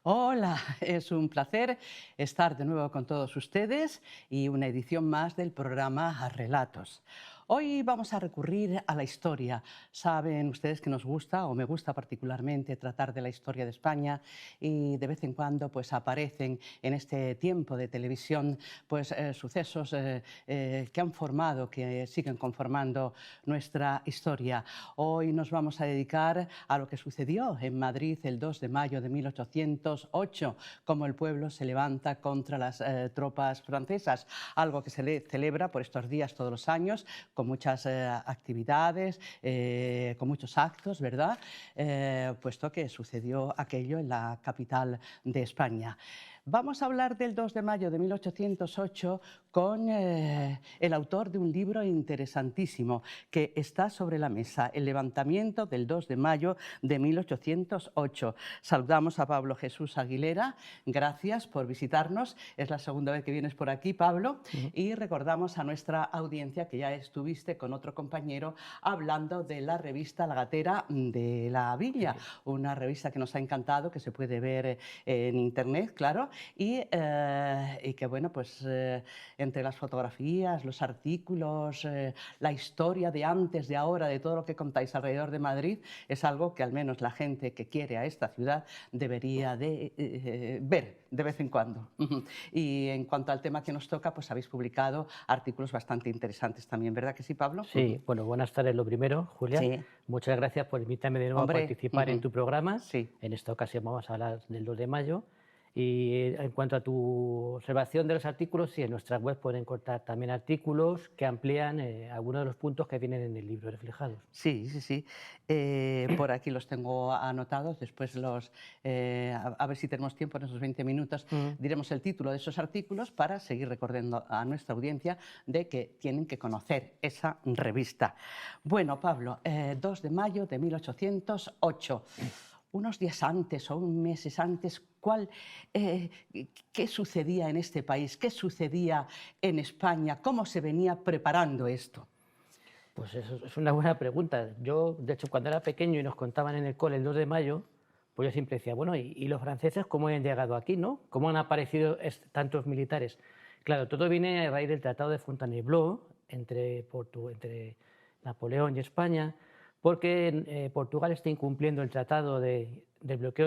Hola, es un placer estar de nuevo con todos ustedes y una edición más del programa Relatos. Hoy vamos a recurrir a la historia. Saben ustedes que nos gusta, o me gusta particularmente, tratar de la historia de España y de vez en cuando pues, aparecen en este tiempo de televisión pues, sucesos que han formado, que siguen conformando nuestra historia. Hoy nos vamos a dedicar a lo que sucedió en Madrid el 2 de mayo de 1808, cómo el pueblo se levanta contra las tropas francesas, algo que se celebra por estos días todos los años, con muchas actividades, con muchos actos, ¿verdad? Puesto que sucedió aquello en la capital de España. Vamos a hablar del 2 de mayo de 1808 con el autor de un libro interesantísimo que está sobre la mesa, El levantamiento del 2 de mayo de 1808. Saludamos a Pablo Jesús Aguilera, gracias por visitarnos, es la segunda vez que vienes por aquí, Pablo, y recordamos a nuestra audiencia que ya estuviste con otro compañero hablando de la revista La Gatera de la Villa, una revista que nos ha encantado, que se puede ver en internet, claro, y que bueno, pues entre las fotografías, los artículos, la historia de antes, de ahora, de todo lo que contáis alrededor de Madrid, es algo que al menos la gente que quiere a esta ciudad debería de ver de vez en cuando. Y en cuanto al tema que nos toca, pues habéis publicado artículos bastante interesantes también, ¿verdad que sí, Pablo? Sí, bueno, buenas tardes lo primero, Julia. Sí, Muchas gracias por invitarme de nuevo a hombre, participar en tu programa. sí. En esta ocasión vamos a hablar del 2 de mayo. Y en cuanto a tu observación de los artículos, sí, en nuestra web pueden encontrar también artículos que amplían algunos de los puntos que vienen en el libro reflejados. Sí, sí, sí. Por aquí los tengo anotados, después a ver si tenemos tiempo en esos 20 minutos, Mm. diremos el título de esos artículos para seguir recordando a nuestra audiencia de que tienen que conocer esa revista. Bueno, Pablo, 2 de mayo de 1808. Unos días antes o meses antes, ¿qué sucedía en este país? ¿Qué sucedía en España? ¿Cómo se venía preparando esto? Pues eso es una buena pregunta. Yo, de hecho, cuando era pequeño y nos contaban en el cole el 2 de mayo, pues yo siempre decía, bueno, ¿y los franceses cómo han llegado aquí, no? ¿Cómo han aparecido tantos militares? Claro, todo viene a raíz del Tratado de Fontainebleau entre Napoleón y España, porque Portugal está incumpliendo el tratado del bloqueo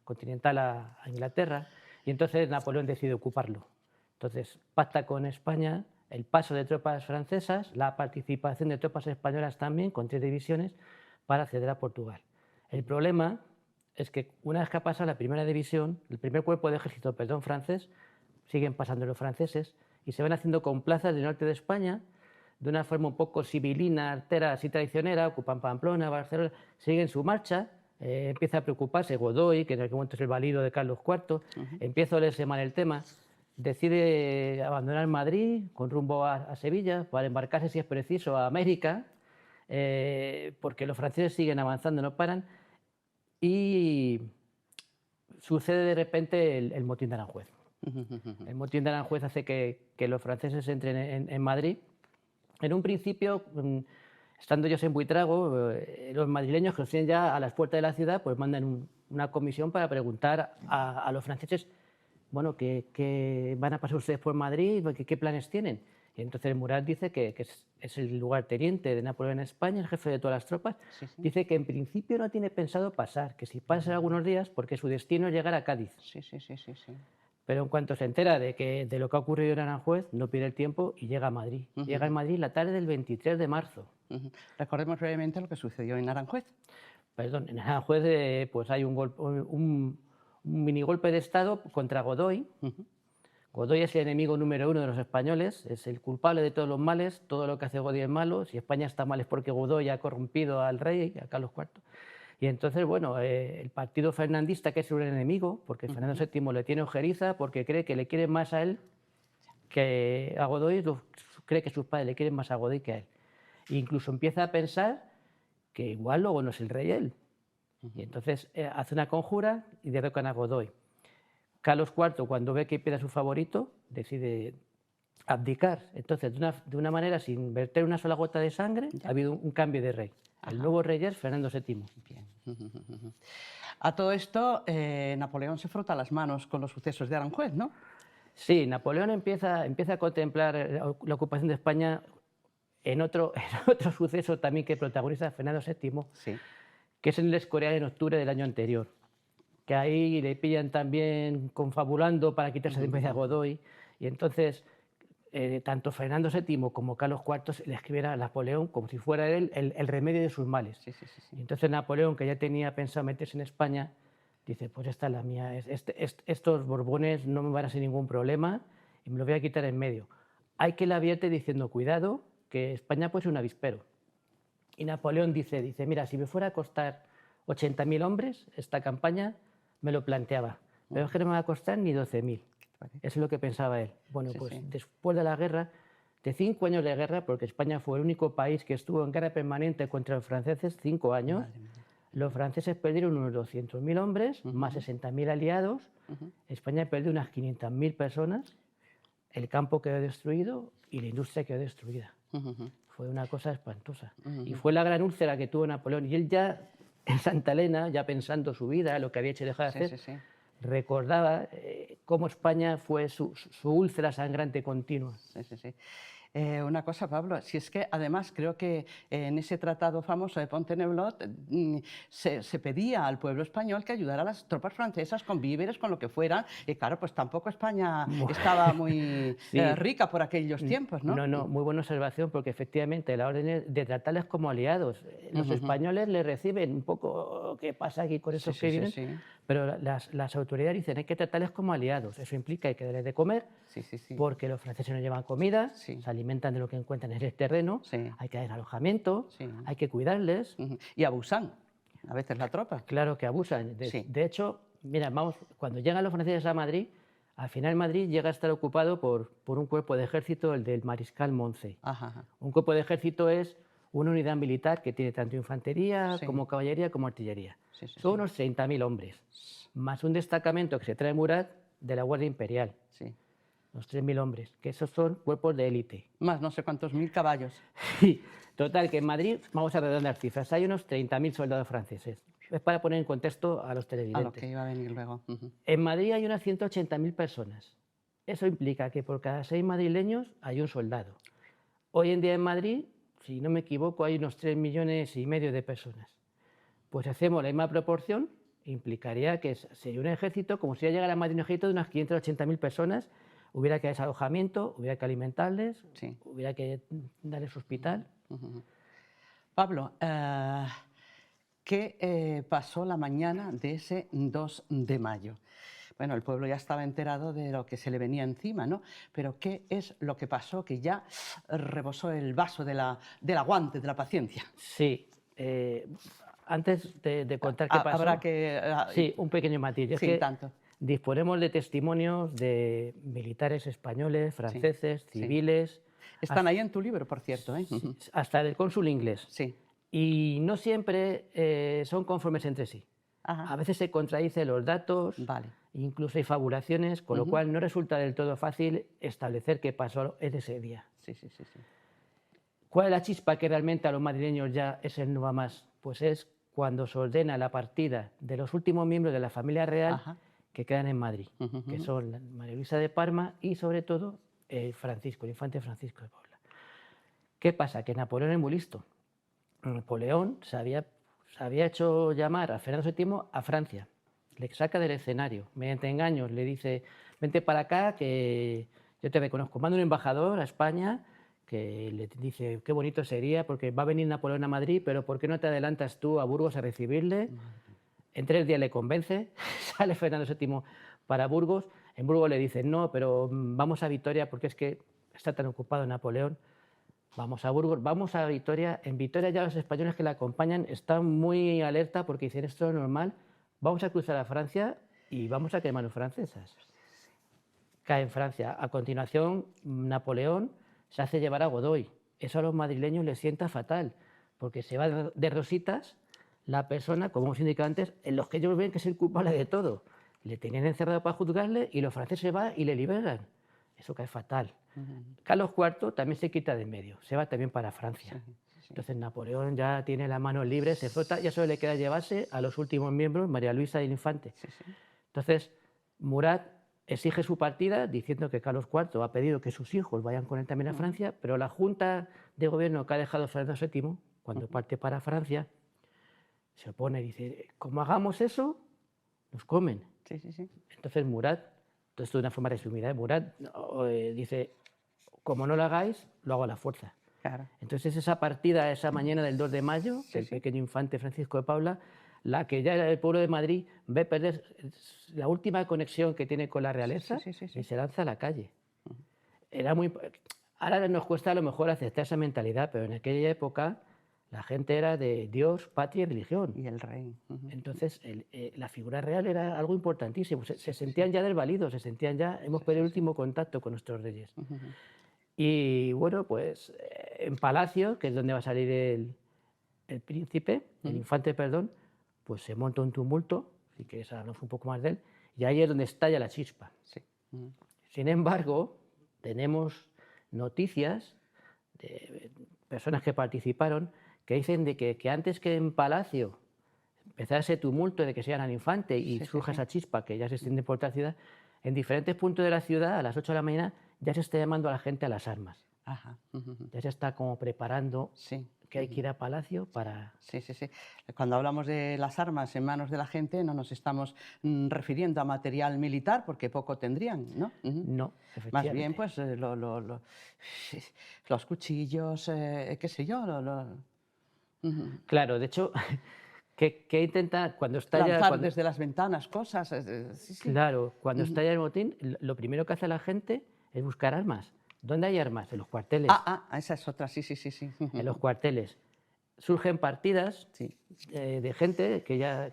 continental a Inglaterra, y entonces Napoleón decide ocuparlo. Entonces pacta con España el paso de tropas francesas, la participación de tropas españolas también, con 3 divisiones, para acceder a Portugal. El problema es que una vez que ha pasado la primera división, el primer cuerpo de ejército, francés, siguen pasando los franceses y se van haciendo con plazas del norte de España de una forma un poco sibilina, artera, así traicionera, ocupan Pamplona, Barcelona, siguen su marcha, empieza a preocuparse Godoy, que en aquel momento es el valido de Carlos IV, empieza a olerse mal el tema, decide abandonar Madrid con rumbo a Sevilla para embarcarse, si es preciso, a América, porque los franceses siguen avanzando, no paran, y sucede de repente el motín de Aranjuez. El motín de Aranjuez hace que los franceses entren en Madrid. En un principio, estando ellos en Buitrago, los madrileños que los tienen ya a las puertas de la ciudad, pues mandan una comisión para preguntar a los franceses, bueno, ¿qué van a pasar ustedes por Madrid? ¿Qué planes tienen? Y entonces Murat dice que es el lugarteniente de Napoleón en España, el jefe de todas las tropas, Sí, sí. dice que en principio no tiene pensado pasar, que si pasa algunos días, porque su destino es llegar a Cádiz. Sí, sí, sí, sí, sí. Pero en cuanto se entera de lo que ha ocurrido en Aranjuez, no pierde el tiempo y llega a Madrid. Llega a Madrid la tarde del 23 de marzo. Recordemos brevemente lo que sucedió en Aranjuez. Perdón, en Aranjuez pues hay un minigolpe de Estado contra Godoy. Godoy es el enemigo número 1 de los españoles, es el culpable de todos los males, todo lo que hace Godoy es malo. Si España está mal es porque Godoy ha corrompido al rey, a Carlos IV. Y entonces, bueno, el partido fernandista, que es un enemigo, porque Fernando VII le tiene ojeriza, porque cree que le quiere más a él que a Godoy, cree que sus padres le quieren más a Godoy que a él. E incluso empieza a pensar que igual luego no es el rey él. Y entonces hace una conjura y derrocan a Godoy. Carlos IV, cuando ve que pierde a su favorito, decide abdicar. Entonces, de una manera sin verter una sola gota de sangre, ha habido un cambio de rey. El nuevo rey es Fernando VII. Bien. A todo esto, Napoleón se frota las manos con los sucesos de Aranjuez, ¿no? Sí, Napoleón empieza a contemplar la ocupación de España en otro suceso también que protagoniza Fernando VII, Sí. que es en el Escorial en octubre del año anterior, que ahí le pillan también confabulando para quitarse de en vez de a Godoy, y entonces tanto Fernando VII como Carlos IV le escribieron a Napoleón como si fuera él el remedio de sus males. Sí, sí, sí, sí. Y entonces Napoleón, que ya tenía pensado meterse en España, dice, pues esta es la mía, estos Borbones no me van a hacer ningún problema y me lo voy a quitar en medio. Hay que le advierte diciendo, cuidado, que España puede ser un avispero. Y Napoleón dice, mira, si me fuera a costar 80.000 hombres esta campaña, me lo planteaba, pero es que no me va a costar ni 12.000. Eso es lo que pensaba él. Bueno, Sí, pues sí. después de la guerra, de 5 años de guerra, porque España fue el único país que estuvo en guerra permanente contra los franceses, 5 años, Madre mía. los franceses perdieron unos 200.000 hombres, más 60.000 aliados, España perdió unas 500.000 personas, el campo quedó destruido y la industria quedó destruida. Fue una cosa espantosa. Y fue la gran úlcera que tuvo Napoleón. Y él ya, en Santa Elena, ya pensando su vida, lo que había hecho y dejado de hacer, Sí, sí, sí. recordaba cómo España fue su úlcera sangrante continua. Sí, sí, sí. Una cosa, Pablo, si es que además creo que en ese tratado famoso de Fontainebleau se pedía al pueblo español que ayudara a las tropas francesas con víveres, con lo que fueran, y claro, pues tampoco España estaba muy Sí. rica por aquellos tiempos, ¿no? No, muy buena observación, porque efectivamente la orden es de tratarles como aliados. Los españoles le reciben un poco qué pasa aquí con esos que vienen, sí. pero las autoridades dicen hay que tratarles como aliados. Eso implica hay que darles de comer, Sí, sí, sí. porque los franceses no llevan comida, Sí. se alimentan de lo que encuentran en el terreno, Sí. hay que dar alojamiento, Sí. hay que cuidarles. Y abusan, a veces la tropa. Claro que abusan. Sí. De hecho, mira, cuando llegan los franceses a Madrid, al final Madrid llega a estar ocupado por un cuerpo de ejército, el del mariscal Moncey. Ajá. Un cuerpo de ejército es una unidad militar que tiene tanto infantería Sí. como caballería como artillería. Sí, sí, Son sí. unos 30.000 hombres, más un destacamento que se trae Murat de la Guardia Imperial, Sí. unos 3.000 hombres, que esos son cuerpos de élite. Más no sé cuántos mil caballos. Total, que en Madrid, vamos a redondar cifras, hay unos 30.000 soldados franceses. Es para poner en contexto a los A lo televidentes. que iba a venir luego. En Madrid hay unas 180.000 personas. Eso implica que por cada 6 madrileños hay un soldado. Hoy en día en Madrid, si no me equivoco, hay unos 3,5 millones de personas. Pues si hacemos la misma proporción, implicaría que sería un ejército, como si llegara a Madrid un ejército de unas 580.000 personas, hubiera que darles alojamiento, hubiera que alimentarles, Sí. hubiera que darles hospital. Pablo, ¿qué pasó la mañana de ese 2 de mayo? Bueno, el pueblo ya estaba enterado de lo que se le venía encima, ¿no? Pero ¿qué es lo que pasó que ya rebosó el vaso del aguante, de la paciencia? Sí. Antes de contar qué pasó, Habrá que... sí, un pequeño matiz. Es sí, que tanto. disponemos de testimonios de militares españoles, franceses, sí. civiles, Están ahí en tu libro, por cierto, ¿eh? hasta del cónsul inglés. Sí. Y no siempre son conformes entre sí. Ajá. A veces se contradicen los datos, Vale. incluso hay fabulaciones, con lo cual no resulta del todo fácil establecer qué pasó en ese día. Sí, sí, sí, sí. ¿Cuál es la chispa que realmente a los madrileños ya es el no va más? Pues es cuando se ordena la partida de los últimos miembros de la familia real Ajá. que quedan en Madrid, que son María Luisa de Parma y sobre todo Francisco, el infante Francisco de Paula. ¿Qué pasa? Que Napoleón es muy listo. Napoleón se había hecho llamar a Fernando VII a Francia, le saca del escenario, mediante engaños, le dice, vente para acá que yo te reconozco. Manda un embajador a España que le dice, qué bonito sería porque va a venir Napoleón a Madrid, pero ¿por qué no te adelantas tú a Burgos a recibirle? En 3 días le convence, sale Fernando VII para Burgos, en Burgos le dicen, no, pero vamos a Vitoria porque es que está tan ocupado Napoleón. Vamos a Burgos, vamos a Vitoria. En Vitoria ya los españoles que la acompañan están muy alerta porque dicen esto es normal. Vamos a cruzar a Francia y vamos a quemar a los franceses. Cae en Francia. A continuación, Napoleón se hace llevar a Godoy. Eso a los madrileños les sienta fatal porque se va de rositas la persona, como hemos indicado antes, en los que ellos ven que es el culpable de todo. Le tenían encerrado para juzgarle y los franceses van y le liberan. Eso cae fatal. Carlos IV también se quita de en medio, se va también para Francia. sí. Entonces Napoleón ya tiene las manos libres, se frota, ya solo le queda llevarse a los últimos miembros, María Luisa y el infante. Sí, sí. Entonces Murat exige su partida diciendo que Carlos IV ha pedido que sus hijos vayan con él también a Francia, pero la Junta de Gobierno que ha dejado Fernando VII, cuando parte para Francia, se opone y dice, como hagamos eso, nos comen. Sí, sí, sí. Entonces Murat, esto de una forma resumida, Murat dice, como no lo hagáis, lo hago a la fuerza. Claro. Entonces esa partida, esa mañana del 2 de mayo, Sí, del sí. pequeño infante Francisco de Paula, la que ya el pueblo de Madrid ve perder la última conexión que tiene con la realeza Sí, sí, sí, sí. y se lanza a la calle. Era muy... Ahora nos cuesta a lo mejor aceptar esa mentalidad, pero en aquella época la gente era de Dios, patria y religión. Y el rey. Entonces la figura real era algo importantísimo. Se sentían ya desvalidos, se sentían ya, hemos perdido el último contacto con nuestros reyes. Y bueno, pues en Palacio, que es donde va a salir el príncipe, el infante, perdón, pues se monta un tumulto, si quieres hablarnos un poco más de él, y ahí es donde estalla la chispa. Sí. Sin embargo, tenemos noticias de personas que participaron que dicen de que antes que en Palacio empezara ese tumulto de que se llegan al infante y surja esa chispa que ya se extiende por toda la ciudad, en diferentes puntos de la ciudad, a las 8 de la mañana, ya se está llamando a la gente a las armas. Ajá. Ya se está como preparando Sí. que hay que ir a Palacio para... Sí, sí, sí. Cuando hablamos de las armas en manos de la gente, no nos estamos refiriendo a material militar, porque poco tendrían, ¿no? No, Más bien, efectivamente. pues, los cuchillos, qué sé yo, Claro, de hecho, que intenta, cuando estalla... lanzar desde las ventanas cosas. Sí, sí. Claro, cuando estalla el motín, lo primero que hace la gente es buscar armas. ¿Dónde hay armas? En los cuarteles. Esa es otra, sí, sí, sí, sí. En los cuarteles. Surgen partidas Sí. de gente que ya...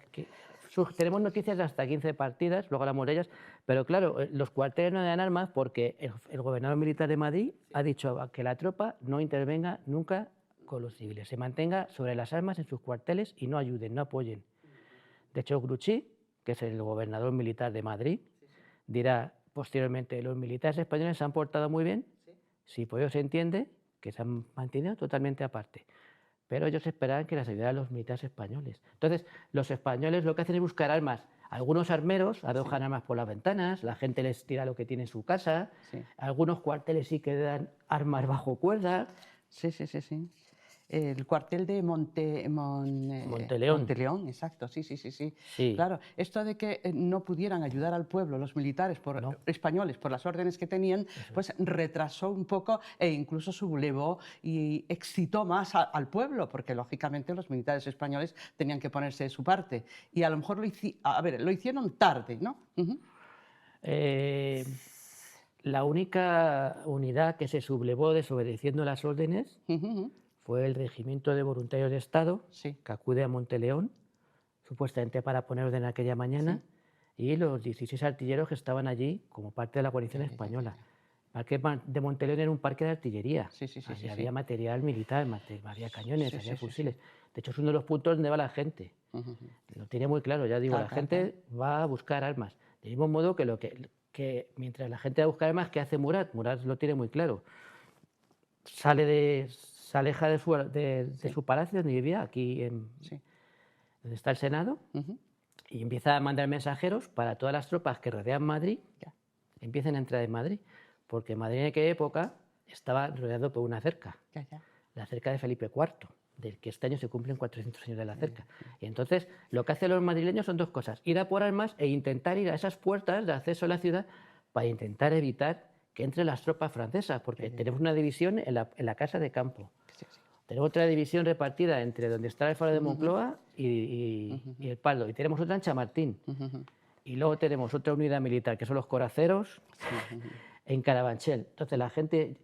tenemos noticias de hasta 15 partidas, luego hablamos de ellas, pero claro, los cuarteles no dan armas porque el gobernador militar de Madrid ha dicho que la tropa no intervenga nunca con los civiles, se mantenga sobre las armas en sus cuarteles y no ayuden, no apoyen. De hecho, Grouchy, que es el gobernador militar de Madrid, dirá posteriormente, los militares españoles se han portado muy bien, si por ello se entiende que se han mantenido totalmente aparte. Pero ellos esperaban que las ayudaran los militares españoles. Entonces, los españoles lo que hacen es buscar armas. Algunos armeros arrojan armas por las ventanas, la gente les tira lo que tiene en su casa, algunos cuarteles sí que dan armas bajo cuerda. Sí, sí, sí, sí. El cuartel de Monteleón. Monteleón, exacto, sí, sí, sí, sí. Sí. Claro, esto de que no pudieran ayudar al pueblo los militares españoles por las órdenes que tenían, pues retrasó un poco e incluso sublevó y excitó más al pueblo, porque lógicamente los militares españoles tenían que ponerse de su parte. Y a lo mejor lo hicieron tarde, ¿no? La única unidad que se sublevó desobedeciendo las órdenes fue el Regimiento de Voluntarios de Estado, que acude a Monteleón, supuestamente para poner orden aquella mañana, y los 16 artilleros que estaban allí como parte de la guarnición española. El parque de Monteleón era un parque de artillería, allí había material militar, había cañones, había fusiles. De hecho, es uno de los puntos donde va la gente. Lo tiene muy claro, ya digo, la gente va a buscar armas. Del mismo modo que mientras la gente va a buscar armas, ¿qué hace Murat? Murat lo tiene muy claro. Se aleja de su palacio donde vivía, aquí donde está el Senado, y empieza a mandar mensajeros para todas las tropas que rodean Madrid, empiecen a entrar en Madrid, porque Madrid en aquella época estaba rodeado por una cerca, la cerca de Felipe IV, del que este año se cumplen 400 años de la cerca. Y entonces lo que hacen los madrileños son dos cosas, ir a por armas e intentar ir a esas puertas de acceso a la ciudad para intentar evitar que entren las tropas francesas, porque tenemos una división en la casa de campo. Tenemos otra división repartida entre donde está el faro de Moncloa y el Pardo, y tenemos otra en Chamartín. Y luego tenemos otra unidad militar, que son los coraceros, en Carabanchel. Entonces la gente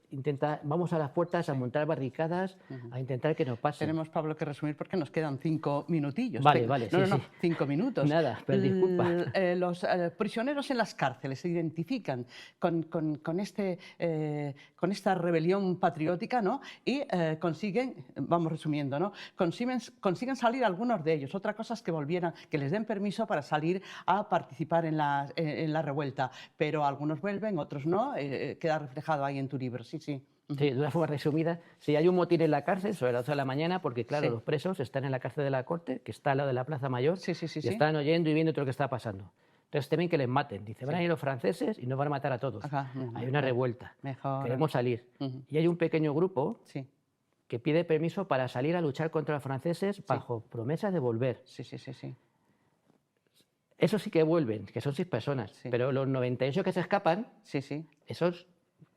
vamos a las puertas a montar barricadas, a intentar que nos pasen. Tenemos, Pablo, que resumir porque nos quedan 5 minutillos. Vale, No, 5 minutos. Nada, pero disculpa. Los prisioneros en las cárceles se identifican con esta rebelión patriótica, ¿no? Y consiguen, vamos resumiendo, ¿no? Consiguen salir algunos de ellos. Otra cosa es que les den permiso para salir a participar en la revuelta. Pero algunos vuelven, otros no. Queda reflejado ahí en tu libro, sí, sí. Sí, de una forma resumida, si hay un motín en la cárcel sobre las 12 de la mañana, porque claro, Sí. los presos están en la cárcel de la Corte, que está al lado de la Plaza Mayor, Sí, sí, sí, y sí. están oyendo y viendo todo lo que está pasando. Entonces temen que les maten. Dice, van a Sí. ir los franceses y nos van a matar a todos. Ajá, Hay una revuelta. mejor. Queremos salir. Ujú. Y hay un pequeño grupo Sí, que pide permiso para salir a luchar contra los franceses bajo promesa de volver. sí, sí, sí, sí. Esos sí que vuelven, que son 6 personas, Sí. pero los 98 que se escapan, Sí, sí. esos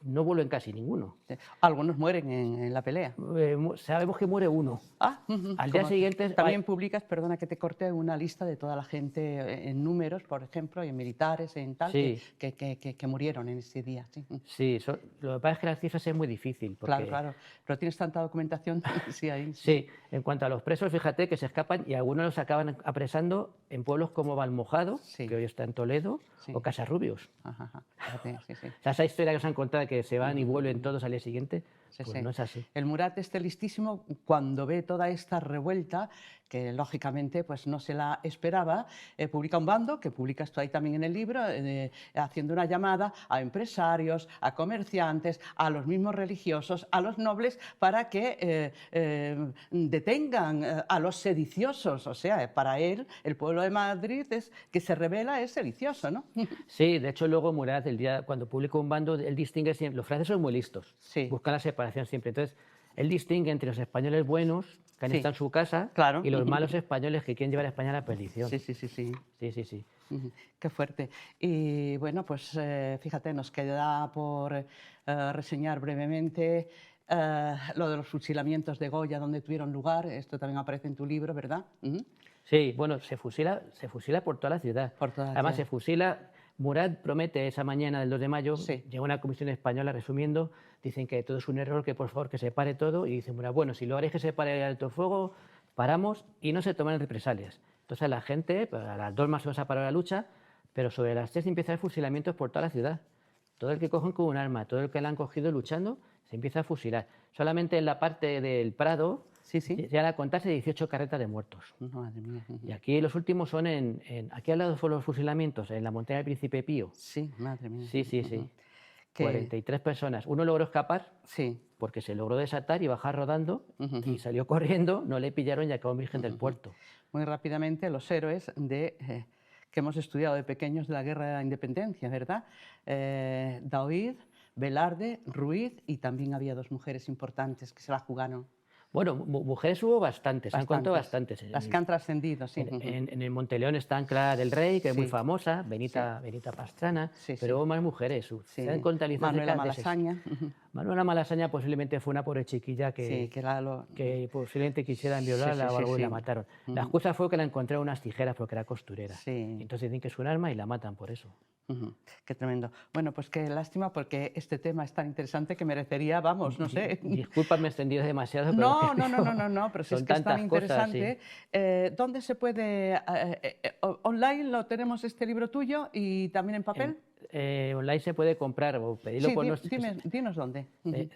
no vuelven casi ninguno. Sí. Algunos mueren en la pelea. Sabemos que muere uno. Ah, ujú. Al día Como siguiente también publicas, perdona que te corte, una lista de toda la gente en números, por ejemplo, y en militares, en tal, Sí. que murieron en ese día. Sí. Sí, lo que pasa es que las cifras es muy difícil. Porque, Claro, claro. Pero tienes tanta documentación, sí, ahí. Sí, en cuanto a los presos, fíjate que se escapan y algunos los acaban apresando en pueblos como Valmojado, Sí. que hoy está en Toledo, Sí. o Casarrubios. Ajá, ajá. Fíjate, sí, sí. O sea, esa historia que os han contado de que se van y vuelven todos al día siguiente, Sí, pues sí. no es así. El Murat esté listísimo cuando ve toda esta revuelta, que lógicamente pues no se la esperaba, publica un bando, que publicas tú ahí también en el libro, haciendo una llamada a empresarios, a comerciantes, a los mismos religiosos, a los nobles, para que detengan a los sediciosos. O sea, para él, el pueblo de Madrid que se rebela es sedicioso, ¿no? Sí, de hecho luego Murat, cuando publica un bando, él distingue siempre, los franceses son muy listos, Sí. buscan la separación siempre. Entonces, él distingue entre los españoles buenos, que han Sí. estado en su casa, Claro. y los malos españoles que quieren llevar a España a la perdición. Sí, sí, sí, sí. Sí, sí, sí. Ujú, qué fuerte. Y bueno, pues fíjate, nos queda por reseñar brevemente lo de los fusilamientos de Goya, donde tuvieron lugar. Esto también aparece en tu libro, ¿verdad? Ujú. Sí, bueno, se fusila por toda la ciudad. Por toda la Además, ciudad. se fusila. Murat promete esa mañana del 2 de mayo, Sí. llega una comisión española resumiendo, dicen que todo es un error, que por favor que se pare todo, y dice Murat, bueno, si lo haréis que se pare el alto fuego, paramos y no se toman represalias. Entonces la gente, pues, a las 2 más o menos ha parado la lucha, pero sobre las 3 empiezan fusilamientos por toda la ciudad. Todo el que cogen con un arma, todo el que la han cogido luchando, se empieza a fusilar. Solamente en la parte del Prado, Sí, sí. llegan a contarse 18 carretas de muertos. Madre mía. Ujú. Y aquí los últimos son aquí al lado fueron los fusilamientos, en la montaña del Príncipe Pío. Sí, madre mía. Sí, sí, sí. Ujú. Que- 43 personas. Uno logró escapar Sí. porque se logró desatar y bajar rodando Ujú. y salió corriendo, no le pillaron y acabó virgen del puerto. Muy rápidamente, los héroes que hemos estudiado de pequeños de la Guerra de la Independencia, ¿verdad? Daoíz, Velarde, Ruiz, y también había 2 mujeres importantes que se la jugaron. Bueno, mujeres hubo bastantes, han contado bastantes. Las que han trascendido, sí. En el Monteleón está Ancla del Rey, que es muy Sí. famosa, Benita Pastrana, Sí, sí. pero hubo más mujeres. Sí. Se han contabilizado Manuela cerca de 60. Malasaña. Ujú. Manuela Malasaña posiblemente fue una pobre chiquilla Sí, que era lo... que posiblemente quisieran violarla sí, o algo sí, y la sí. mataron. La excusa fue que la encontraron unas tijeras porque era costurera. Sí. Entonces dicen que es un arma y la matan por eso. Ujú, qué tremendo. Bueno, pues qué lástima porque este tema es tan interesante que merecería, vamos, no sé. Disculpa, me he extendido demasiado. Pero No, que no, pero si es son que es tan tantas cosas, interesante. ¿Dónde se puede? ¿Online lo tenemos este libro tuyo y también en papel? Online se puede comprar o pedirlo Sí, por nuestro... dinos dónde. Ujú.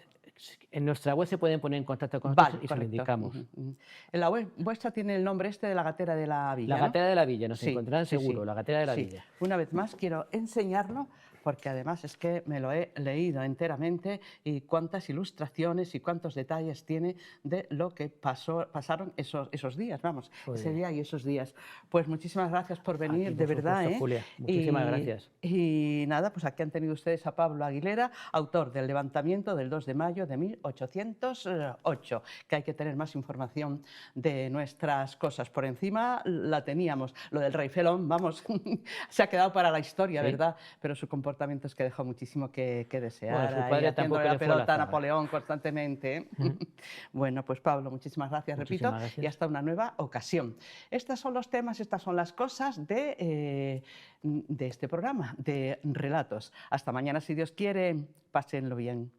En nuestra web se pueden poner en contacto con Vale, nosotros y se lo correcto. indicamos. Ujú, ujú. En la web vuestra tiene el nombre este de la Gatera de la Villa, La ¿no? Gatera de la Villa, nos Sí, encontrarán sí, seguro, sí. la Gatera de la Sí. Villa. Una vez más quiero enseñarlo porque además es que me lo he leído enteramente y cuántas ilustraciones y cuántos detalles tiene de lo que pasaron esos días, vamos, Muy ese bien. día y esos días. Pues muchísimas gracias por venir, ti, de por verdad. supuesto, Julia. Muchísimas gracias. Y nada, pues aquí han tenido ustedes a Pablo Aguilera, autor del levantamiento del 2 de mayo de 1808, que hay que tener más información de nuestras cosas. Por encima la teníamos, lo del rey Felón, vamos, se ha quedado para la historia, Sí. ¿verdad? Pero su comportamiento es que dejó muchísimo que desear. Bueno, su ahí padre haciéndole tampoco la le fue a la pelota a zaga. Napoleón constantemente. ¿Eh? Bueno, pues Pablo, muchísimas gracias, Muchísimas repito, gracias. y hasta una nueva ocasión. Estos son los temas, estas son las cosas de este programa, de Relatos. Hasta mañana, si Dios quiere, pásenlo bien.